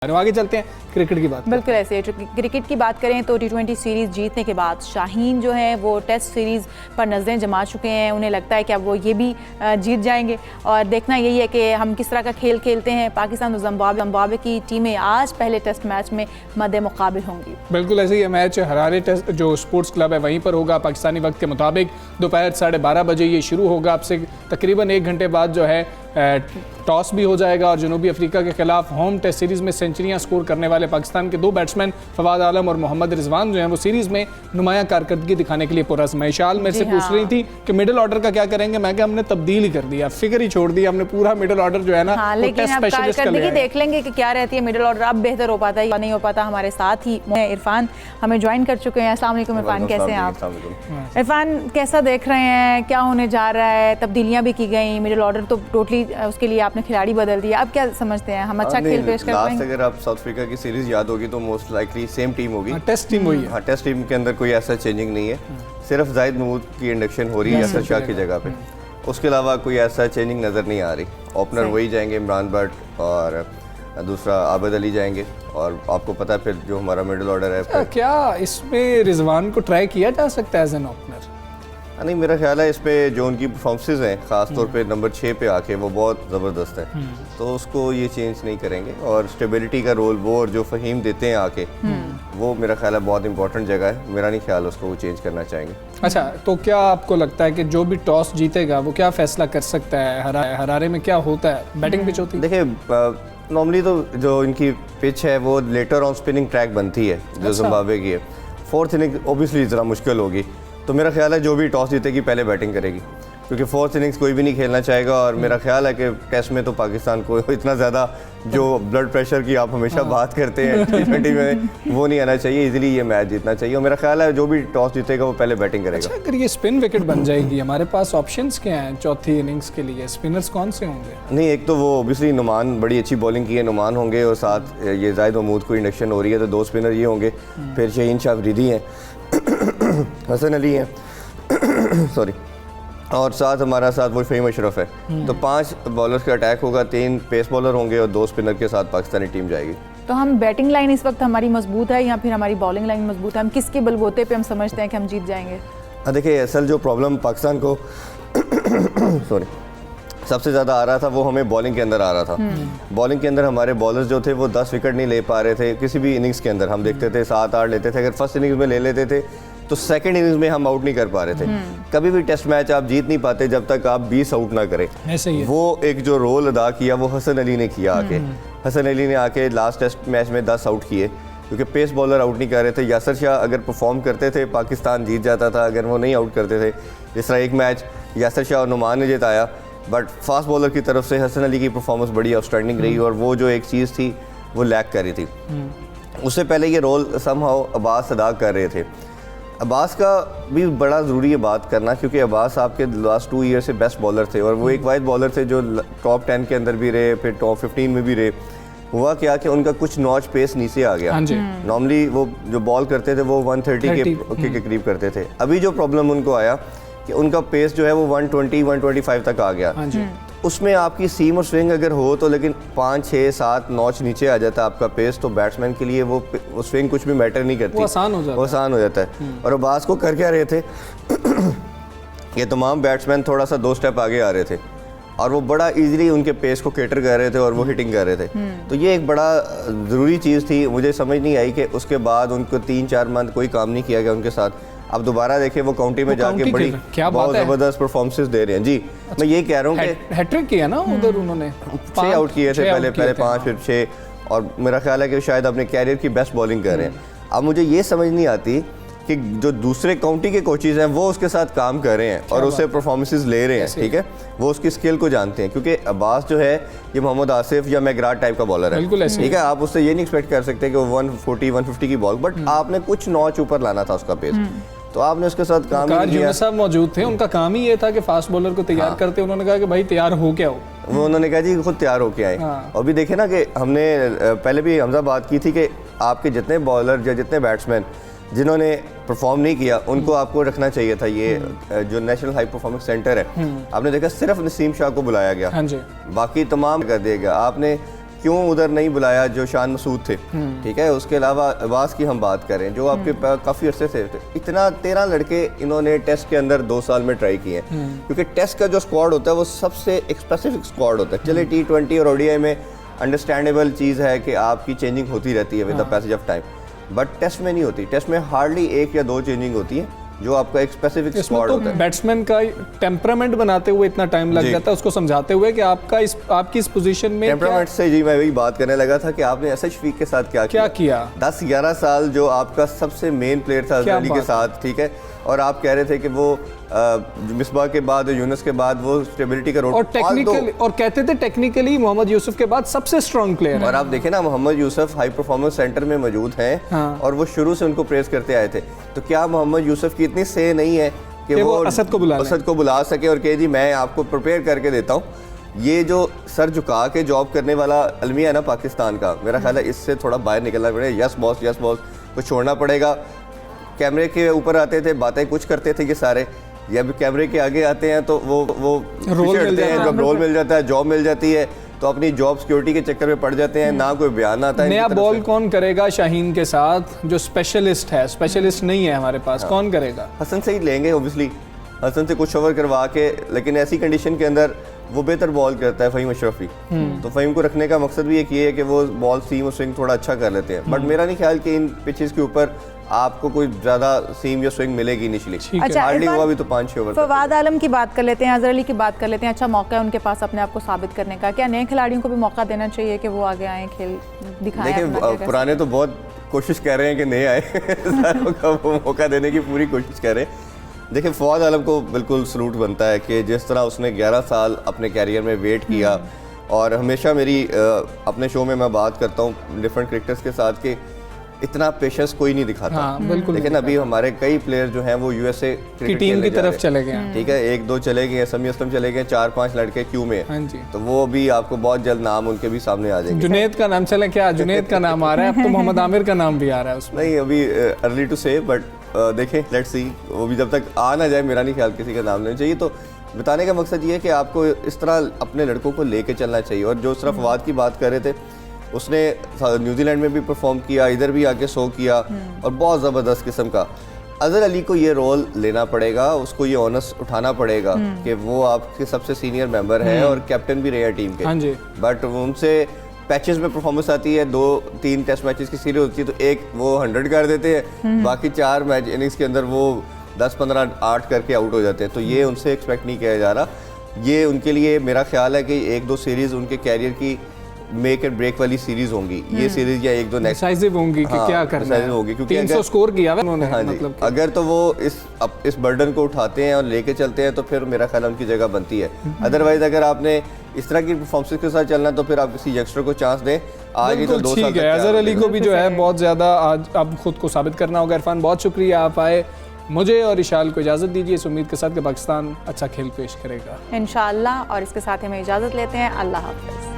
आगे चलते हैं क्रिकेट की बात। बिल्कुल ऐसे क्रिकेट की बात करें तो टी20 सीरीज़ जीतने के बाद शाहीन जो है वो टेस्ट सीरीज़ पर नज़रें जमा चुके हैं। उन्हें लगता है कि अब वो ये भी जीत जाएंगे और देखना यही है कि हम किस तरह का खेल खेलते हैं। पाकिस्तान और जिम्बाब्वे की टीमें आज पहले टेस्ट मैच में मद्दे मुकाबिल होंगी। बिल्कुल ऐसे ही मैच हरारे टेस्ट जो स्पोर्ट्स क्लब है वहीं पर होगा। पाकिस्तानी वक्त के मुताबिक दोपहर 12:30 बजे ये शुरू होगा। अब से तकरीबन 1 घंटे बाद जो है टॉस भी हो जाएगा और जनूबी अफ्रीका के खिलाफ होम टेस्ट सीरीज़ में सेंचुरियां स्कोर करने वाले पाकिस्तान के 2 बैट्समैन फवाद आलम और मोहम्मद रिजवान जो हैं वो सीरीज़ में नुमायां कारकर्दगी दिखाने के लिए पुरज़्म। मैशाल मेरे से पूछ रही थी कि मिडिल ऑर्डर का क्या करेंगे। मैं क्या हमने तब्दील ही कर दिया, फिक्र ही छोड़ दिया हमने। पूरा मिडिल ऑर्डर जो है ना लेकिन अब कारकर्दगी देख लेंगे कि क्या रहती है मिडिल ऑर्डर अब बेहतर हो पाता है या नहीं हो पाता। हमारे साथ ही इरफान हमें ज्वाइन कर चुके हैं। अस्सलाम वालेकुम इरफान, कैसे हैं आप? इरफान कैसा देख रहे हैं, क्या होने जा रहा है? तब्दीलियां भी की गई, मिडिल ऑर्डर तो टोटली उसके लिए आपने खिलाड़ी बदल दिया। अब क्या समझते हैं हम अच्छा खेल पेश कर पाएंगे? अगर आप साउथ अफ्रीका की सीरीज याद होगी तो मोस्ट लाइकली सेम टीम होगी। टेस्ट टीम हुई है। हाँ, टेस्ट टीम के अंदर कोई ऐसा चेंजिंग नहीं है। सिर्फ जाहिद महमूद की इंडक्शन हो रही है यासर शाह की जगह पे। उसके अलावा कोई ऐसा चेंजिंग नज़र नहीं आ रही। ओपनर वही जाएंगे, इमरान भट्ट और दूसरा आबिद अली जाएंगे। और आपको पता है फिर जो हमारा मिडिल ऑर्डर है। क्या इसमें रिजवान को ट्राई किया जा सकता है एज एन ओपनर? नहीं, मेरा ख्याल है इस पे जो उनकी परफॉर्मेंसेस हैं ख़ास तौर पे नंबर 6 पे आके वो बहुत ज़बरदस्त है। तो उसको ये चेंज नहीं करेंगे और स्टेबिलिटी का रोल वो और जो फ़हीम देते हैं आके वो मेरा ख्याल है बहुत इंपॉर्टेंट जगह है। मेरा नहीं ख्याल उसको वो चेंज करना चाहेंगे। अच्छा, तो क्या आपको लगता है कि जो भी टॉस जीतेगा वो क्या फैसला कर सकता है? हरारे में क्या होता है? बैटिंग पिच होती है? देखिए, नॉर्मली तो जो इनकी पिच है वो लेटर ऑन स्पिनिंग ट्रैक बनती है जो जिम्बाब्वे की है। 4th इनिंग ओबियसली ज़रा मुश्किल होगी। तो मेरा ख्याल है जो भी टॉस जीतेगी पहले बैटिंग करेगी, क्योंकि 4th इनिंग्स कोई भी नहीं खेलना चाहेगा। और मेरा ख्याल है कि टेस्ट में तो पाकिस्तान को इतना ज़्यादा जो ब्लड प्रेशर की आप हमेशा बात करते हैं T20 में वो नहीं आना चाहिए। इजीली ये मैच जीतना चाहिए और मेरा ख्याल है जो भी टॉस जीतेगा वो पहले बैटिंग करेगा। अच्छा, अगर ये स्पिन विकेट बन जाएगी, हमारे पास ऑप्शंस क्या हैं 4थी इनिंग्स के लिए? स्पिनर्स कौन से होंगे? नहीं, एक तो वो ओबियसली नुमान बड़ी अच्छी बॉलिंग की है, नुमान होंगे और साथ ये जाहिद महमूद को इंडक्शन हो रही है तो 2 स्पिनर ये होंगे। फिर शहीन शाह अफरीदी हैं, हसन अली हैं सॉरी, और साथ हमारा साथ वो फ़हीम अशरफ है। तो 5 बॉलर्स का अटैक होगा, 3 पेस बॉलर होंगे और 2 स्पिनर के साथ पाकिस्तानी टीम जाएगी। तो हम बैटिंग लाइन इस वक्त हमारी मजबूत है या फिर हमारी बॉलिंग लाइन मजबूत है? हम किसके बलबूते पे हम समझते हैं कि हम जीत जाएंगे? देखिए, असल जो प्रॉब्लम पाकिस्तान को सॉरी सबसे ज़्यादा आ रहा था वो हमें बॉलिंग के अंदर आ रहा था। बॉलिंग के अंदर हमारे बॉलर्स जो थे वो 10 विकेट नहीं ले पा रहे थे किसी भी इनिंग्स के अंदर। हम देखते थे 7-8 लेते थे, अगर फर्स्ट इनिंग्स में ले लेते थे तो सेकंड इनिंग्स में हम आउट नहीं कर पा रहे थे। कभी भी टेस्ट मैच आप जीत नहीं पाते जब तक आप 20 आउट ना करें। ऐसे ही वो एक जो रोल अदा किया वो हसन अली ने किया आके। हसन अली ने आके लास्ट टेस्ट मैच में 10 आउट किए क्योंकि पेस बॉलर आउट नहीं कर रहे थे। यासर शाह अगर परफॉर्म करते थे पाकिस्तान जीत जाता था, अगर वो नहीं आउट करते थे। जिस तरह एक मैच यासर शाह और नुमान ने जिताया, बट फास्ट बॉलर की तरफ से हसन अली की परफॉर्मेंस बड़ी आउटस्टैंडिंग रही और वो जो एक चीज़ थी वो लैक कर रही थी। उससे पहले ये रोल समहाउ अब्बास अदा कर रहे थे। अब्बास का भी बड़ा ज़रूरी है बात करना क्योंकि अब्बास आपके लास्ट 2 ईयर से बेस्ट बॉलर थे और वो एक वाइड बॉलर थे जो टॉप 10 के अंदर भी रहे, फिर टॉप 15 में भी रहे। हुआ क्या कि उनका कुछ नॉच पेस नीचे आ गया। नॉर्मली वो जो बॉल करते थे वो 130 के करीब करते थे। अभी जो प्रॉब्लम उनको आया कि उनका पेस जो है वो 120-125 तक आ गया। उसमें आपकी सीम और स्विंग अगर हो तो लेकिन 5, 6, 7 नॉच नीचे आ जाता है आपका पेस, तो बैट्समैन के लिए वो स्विंग कुछ भी मैटर नहीं करती, वो आसान हो जाता है। और अब्बास को कर क्या रहे थे ये तमाम बैट्समैन थोड़ा सा 2 स्टेप आगे आ रहे थे और वो बड़ा इजीली उनके पेस को कैटर कर रहे थे और वो हिटिंग कर रहे थे। तो ये एक बड़ा ज़रूरी चीज़ थी। मुझे समझ नहीं आई कि उसके बाद उनको 3-4 मंथ कोई काम नहीं किया गया उनके साथ। अब दोबारा देखें वो काउंटी में जाके बड़ी बहुत ज़बरदस्त परफॉर्मेंसेस दे रहे हैं। जी, मैं ये कह रहा हूँ कि हैट्रिक किया ना उधर उन्होंने, 6 आउट किए थे पहले 5 फिर 6 और मेरा ख्याल है कि शायद अपने कैरियर की बेस्ट बॉलिंग कर रहे हैं। अब मुझे ये समझ नहीं आती कि जो दूसरे काउंटी के कोचेज़ हैं वो उसके साथ काम कर रहे हैं और उससे परफॉर्मेंसेस ले रहे हैं। ठीक है, वो उसकी स्किल को जानते हैं क्योंकि अब्बास जो है ये मोहम्मद आसिफ या मैगराट टाइप का बॉलर है। ठीक है, आप उससे ये नहीं एक्सपेक्ट कर सकते कि वो 140-150 की बॉल, बट आपने कुछ नॉच ऊपर लाना था उसका पेस, तो आपने उसके साथ काम किया। साहब मौजूद थे, उनका काम ही ये था कि फास्ट बॉलर को तैयार करते। उन्होंने कहा कि भाई तैयार हो क्या हो, वो उन्होंने कहा जी खुद तैयार होके आए। और भी देखे ना कि हमने पहले भी हमजा बात की थी कि आपके जितने बॉलर या जितने बैट्समैन जिन्होंने परफॉर्म नहीं किया उनको आपको रखना चाहिए था। ये जो नेशनल हाई परफॉर्मेंस सेंटर है, आपने देखा सिर्फ नसीम शाह को बुलाया गया, बाकी तमाम कर दिया गया। आपने क्यों उधर नहीं बुलाया जो शान मसूद थे, ठीक है। उसके अलावा अब्बास की हम बात करें जो आपके काफ़ी अरसे से इतना 13 लड़के इन्होंने टेस्ट के अंदर 2 साल में ट्राई किए हैं, क्योंकि टेस्ट का जो स्क्वाड होता है वो सबसे एक स्पेसिफिक स्क्वाड होता है। चले T20 और ODI में अंडरस्टैंडेबल चीज़ है कि आपकी चेंजिंग होती रहती है with the passage of time, but test में नहीं होती। टेस्ट में हार्डली 1 या 2 चेंजिंग होती है जो आपका एक स्पेसिफिक स्क्वाड होता है। बैट्समैन का टेम्परामेंट बनाते हुए इतना टाइम लग जाता है, उसको समझाते हुए कि आपकी इस पोजीशन में टेम्परामेंट से जी मैं वही बात करने लगा था कि आपने एसएच शफीक के साथ क्या किया 10-11 साल जो आपका सबसे मेन प्लेयर था अजहर अली के साथ, ठीक है। और आप कह रहे थे कि वो मिसबाह के बाद यूनुस के बाद वो स्टेबिलिटी का रोड और टेक्निकली, और कहते थे टेक्निकली मोहम्मद यूसुफ के बाद सबसे स्ट्रॉन्ग प्लेयर। और आप देखें ना Mohammad Yusuf high performance centre में मौजूद हैं, हाँ। और वो शुरू से उनको प्रेस करते आए थे। तो क्या मोहम्मद यूसुफ की इतनी से नहीं है कि वो असद को बुला सके और कहे जी मैं आपको प्रिपेयर करके देता हूँ। ये जो सर झुका के जॉब करने वाला अलमिया है ना पाकिस्तान का, मेरा ख्याल है इससे थोड़ा बाहर निकलना पड़ेगा। यस बॉस को छोड़ना पड़ेगा। कैमरे के ऊपर आते थे, बातें कुछ करते थे ये सारे, जब कैमरे के आगे आते हैं तो वो रोल मिल जाता है। जब रोल मिल जाता है, जॉब मिल जाती है, तो अपनी जॉब सिक्योरिटी के चक्कर में पड़ जाते हैं, ना कोई बयान आता है। नया बॉल कौन करेगा शाहीन के साथ जो स्पेशलिस्ट है? स्पेशलिस्ट नहीं है हमारे पास, कौन करेगा? हसन से ही लेंगे ओबियसली, हसन से कुछ ओवर करवा के, लेकिन ऐसी कंडीशन के अंदर वो बेहतर बॉल करता है फ़हीम अशरफी। तो फ़हीम को रखने का मकसद भी एक ये है कि वो बॉल सीम और स्विंग थोड़ा अच्छा कर लेते हैं। बट मेरा नहीं ख्याल कि इन पिचेस के ऊपर आपको कोई ज़्यादा सीम या स्विंग मिलेगी इनिशियली। अच्छा, हार्डली हुआ भी तो 5-6 ओवर। फवाद आलम की बात कर लेते हैं, अजहर अली की बात कर लेते हैं। अच्छा मौका है उनके पास अपने आप को साबित करने का, क्या नए खिलाड़ियों को भी मौका देना चाहिए कि वो आगे आए, खेल दिखाएं? देखिए पुराने तो बहुत कोशिश कर रहे हैं कि नए आए सारों का वो मौका देने की पूरी कोशिश कर रहे हैं। देखिए फवाद आलम को बिल्कुल सलूट बनता है कि जिस तरह उसने 11 साल अपने कैरियर में वेट किया, और हमेशा मेरी अपने शो में मैं बात करता हूँ डिफरेंट क्रिकेटर्स के साथ कि इतना पेशेंस कोई नहीं दिखाता। हाँ, बिल्कुल। लेकिन अभी हमारे कई प्लेयर जो हैं वो यूएसए की टीम की तरफ चले गए, ठीक है। 1-2 चले गए, समी असलम चले गए, 4-5 लड़के क्यू में। हाँ जी। तो वो भी आपको बहुत जल्द नाम उनके भी सामने आ जाएंगे। जुनैद का नाम चले, क्या जुनैद का नाम आ रहा है? अब तो मोहम्मद आमिर का नाम भी आ रहा है उसमें। नहीं अभी अर्ली टू से, बट देखें लेट्स सी, वो भी जब तक आ ना जाए मेरा नहीं ख्याल किसी का नाम लेना चाहिए। तो बताने का मकसद ये है कि आपको इस तरह अपने लड़कों को लेके चलना चाहिए। और जो सिर्फ फवाद की बात कर रहे थे, उसने न्यूजीलैंड में भी परफॉर्म किया, इधर भी आके शो किया, और बहुत ज़बरदस्त किस्म का। अजहर अली को ये रोल लेना पड़ेगा, उसको ये ऑनर्स उठाना पड़ेगा कि वो आपके सबसे सीनियर मेंबर हैं और कैप्टन भी रहे हैं टीम के। हाँ जी। बट उनसे पैचेस में परफॉर्मेंस आती है, 2-3 टेस्ट मैचेस की सीरीज होती है, तो एक वो 100 कर देते हैं, बाकी 4 मैच इनिंग्स के अंदर वो 10-15-8 करके आउट हो जाते हैं। तो ये उनसे एक्सपेक्ट नहीं किया जा रहा। ये उनके लिए मेरा ख्याल है कि 1-2 सीरीज़ उनके कैरियर की मेक एंड ब्रेक वाली सीरीज होंगी। ये सीरीज या 1-2 नेक्स्ट डिसाइसिव होंगी कि क्या करना है होगी, क्योंकि 300 स्कोर किया है उन्होंने। हाँ मतलब अगर तो वो इस बर्डन को उठाते हैं और लेके चलते हैं तो फिर मेरा ख्याल उनकी जगह बनती है। अदरवाइज अगर आपने इस तरह की परफॉर्मेंस के साथ चलना तो फिर आप किसी यंगस्टर को चांस दें। आज ही तो 2 साल ठीक है, अजहर अली को भी जो है बहुत ज़्यादा आज अब खुद को साबित करना होगा। इरफान बहुत शुक्रिया आप आए, मुझे और इशाल को इजाज़त दीजिए इस उम्मीद के साथ कि पाकिस्तान अच्छा खेल पेश करेगा इंशाअल्लाह। और इसके साथ हमें इजाज़त लेते हैं। अल्लाह हाफ़िज़।